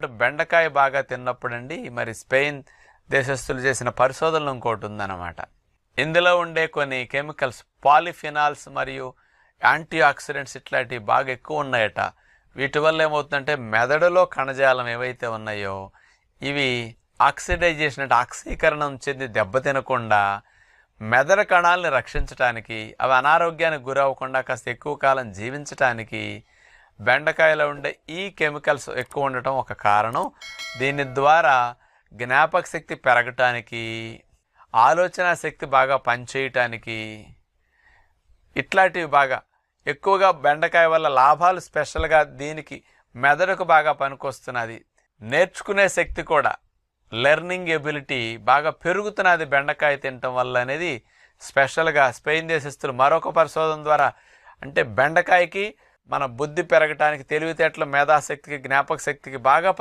చెప్పినట్లు బెండకాయ బాగా తిన్నప్పుడండి మరి స్పెయిన్ దేశస్తులు చేసిన పరిశోధనలు ఇంకోటి ఉందన్నమాట. ఇందులో ఉండే కొన్ని కెమికల్స్ పాలిఫినాల్స్ మరియు యాంటీ ఆక్సిడెంట్స్ ఇట్లాంటివి బాగా ఎక్కువ ఉన్నాయట. వీటి వల్ల ఏమవుతుందంటే మెదడులో కణజాలం ఏవైతే ఉన్నాయో ఇవి ఆక్సిడైజేషన్ అంటే ఆక్సీకరణం చెంది దెబ్బతినకుండా మెదడు కణాలని రక్షించడానికి, అవి అనారోగ్యానికి గురవ్వకుండా కాస్త ఎక్కువ కాలం జీవించటానికి బెండకాయలో ఉండే ఈ కెమికల్స్ ఎక్కువ ఉండటం ఒక కారణం. దీని ద్వారా జ్ఞాపక శక్తి పెరగటానికి, ఆలోచన శక్తి బాగా పనిచేయటానికి ఇట్లాంటివి బాగా ఎక్కువగా బెండకాయ వల్ల లాభాలు స్పెషల్గా దీనికి మెదడుకు బాగా పనికొస్తున్నది. నేర్చుకునే శక్తి కూడా లెర్నింగ్ ఎబిలిటీ బాగా పెరుగుతున్నది బెండకాయ తినటం వల్ల అనేది స్పెషల్గా స్పెయిన్ దేశస్తులు మరొక పరిశోధన ద్వారా, అంటే బెండకాయకి మన బుద్ధి పెరగటానికి, తెలివితేటలు, మేధాశక్తికి, జ్ఞాపక శక్తికి బాగా